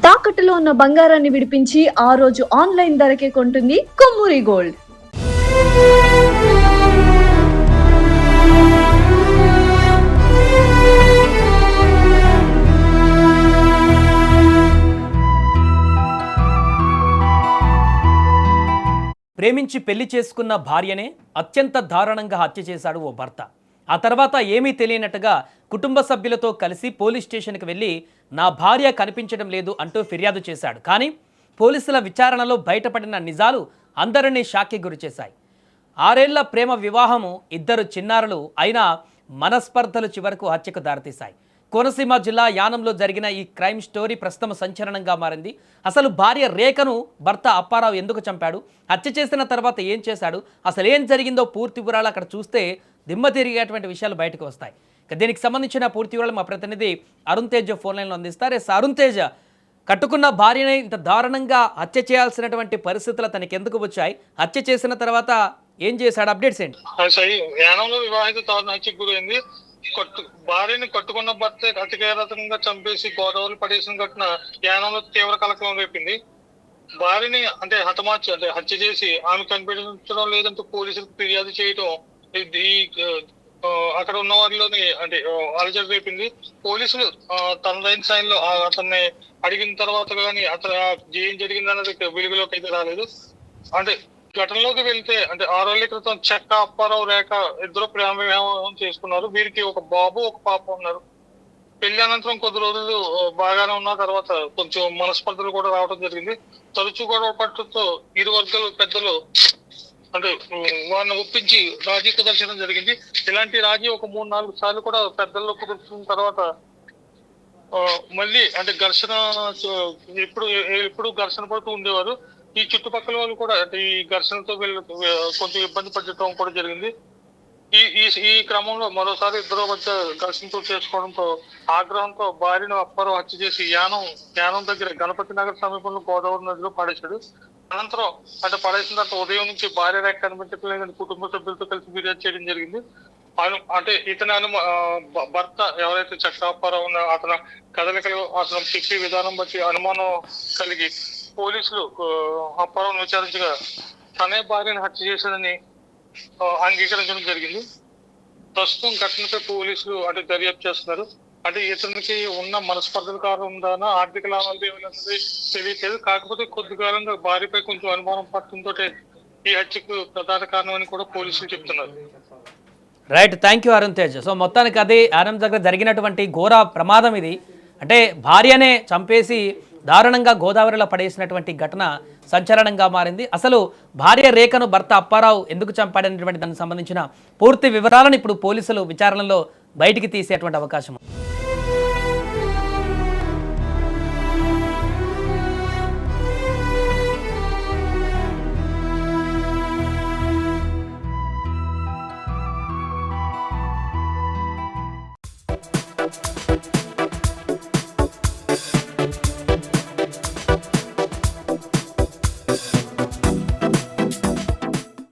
తాకట్టులో ఉన్న బంగారాన్ని విడిపించి ఆ రోజు ఆన్లైన్ ధరకే కొంటుంది కొమ్మూరి గోల్డ్. ప్రేమించి పెళ్లి చేసుకున్న భార్యనే అత్యంత దారుణంగా హత్య చేశాడు ఓ భర్త. ఆ తర్వాత ఏమీ తెలియనట్టుగా కుటుంబ సభ్యులతో కలిసి పోలీస్ స్టేషన్కి వెళ్ళి నా భార్య కనిపించడం లేదు అంటూ ఫిర్యాదు చేశాడు. కానీ పోలీసుల విచారణలో బయటపడిన నిజాలు అందరినీ షాక్కి గురిచేశాయి. 6 ఏళ్ల ప్రేమ వివాహము, 2 చిన్నారులు అయినా మనస్పర్ధలు చివరకు హత్యకు దారితీశాయి. కోనసీమ జిల్లా యానంలో జరిగిన ఈ క్రైమ్ స్టోరీ ప్రస్తుతం సంచలనంగా మారింది. అసలు భార్య రేఖను భర్త అప్పారావు ఎందుకు చంపాడు, హత్య చేసిన తర్వాత ఏం చేశాడు, అసలు ఏం జరిగిందో పూర్తి వివరాలు అక్కడ చూస్తే దిమ్మ తిరిగేటువంటి విషయాలు బయటకు వస్తాయి. దీనికి సంబంధించిన పూర్తి వివరాలు మా ప్రతినిధి అరుణ్ తేజ్ ఫోన్ లైన్లో అందిస్తారు. అరుణ్ తేజ్, కట్టుకున్న భార్యనే ఇంత దారుణంగా హత్య చేయాల్సినటువంటి పరిస్థితులు తనకి ఎందుకు వచ్చాయి, హత్య చేసిన తర్వాత ఏం చేశాడు, అప్డేట్స్ ఏంటి? యానంలో వివాహిత హత్యకు గురైంది. భార్యని కట్టుకున్న భర్త అతికేరతంగా చంపేసి గోదావరి పడేసిన ఘటన యానంలో తీవ్ర కలకలం రేపింది. భార్యని హతమార్చి హత్య చేసి ఆమె కనిపించడం లేదంటూ పోలీసులకు ఫిర్యాదు చేయడం అక్కడ ఉన్న వారిలోని అలజడి రేపింది. పోలీసులు తనదైన స్థాయిలో అతన్ని అడిగిన తర్వాత కానీ అతను ఏం జరిగిందన్నది వెలుగులోకి అయితే రాలేదు. ఘటనలోకి వెళ్తే 6 ఏళ్ల క్రితం చెక్క అప్పారావు రేఖ ఇద్దరు ప్రేమ వివాహం చేసుకున్నారు. వీరికి ఒక బాబు ఒక పాప ఉన్నారు. పెళ్లి అనంతరం కొద్ది రోజులు బాగానే ఉన్న తర్వాత కొంచెం మనస్పర్ధలు కూడా రావడం జరిగింది. తరచూ గొడవ పట్టుతో ఇరు వర్గాల పెద్దలు వారిని ఒప్పించి రాజీ కుదర్చడం జరిగింది. ఇలాంటి రాజీ ఒక 3-4 సార్లు కూడా పెద్దల్లో కుదుర్చుకున్న తర్వాత మళ్ళీ ఘర్షణ ఎప్పుడు ఘర్షణ పడుతూ ఉండేవారు. ఈ చుట్టుపక్కల వాళ్ళు కూడా ఈ ఘర్షణతో కొంచెం ఇబ్బంది పడటం కూడా జరిగింది. ఈ క్రమంలో మరోసారి ఇద్దరు మధ్య ఘర్షణతో చేసుకోవడంతో ఆగ్రహంతో భార్యను అప్పారావు హత్య చేసి యానం దగ్గర గణపతి నగర్ సమీపంలో గోదావరి నదిలో పడేశాడు. అనంతరం పడేసిన తర్వాత ఉదయం నుంచి భార్య రేఖ కనిపించట్లేదని కుటుంబ సభ్యులతో కలిసి ఫిర్యాదు చేయడం జరిగింది. ఇతని భర్త ఎవరైతే చక్రాప్పారావు ఉన్న అతని కదలికలు, అతను చెప్పే విధానం బట్టి అనుమానం కలిగి పోలీసులు అప్పారావును విచారించగా తనే భార్యను హత్య చేశాడని అంగీకరించడం జరిగింది. ప్రస్తుతం ఘటనపై పోలీసులు దర్యాప్తు చేస్తున్నారు. ఇతనికి ఉన్న మనస్పర్ధల కారణం ఉందా, ఆర్థిక లావాదేవీలు అన్నది తెలియలేదు. కాకపోతే కొద్ది కాలంగా భార్యపై కొంచెం అనుమానం పట్టడంతో ఈ హత్యకు ప్రధాన కారణం అని కూడా పోలీసులు చెప్తున్నారు. Right, thank you Arun Tej. So మొత్తానికి అది యానం దగ్గర జరిగినటువంటి ఘోర ప్రమాదం ఇది. భార్యనే చంపేసి దారుణంగా గోదావరిలో పడేసినటువంటి ఘటన సంచలనంగా మారింది. అసలు భార్య రేఖను భర్త అప్పారావు ఎందుకు చంపాడనేటువంటి దానికి సంబంధించిన పూర్తి వివరాలను ఇప్పుడు పోలీసులు విచారణలో బయటికి తీసేటువంటి అవకాశం ఉంది.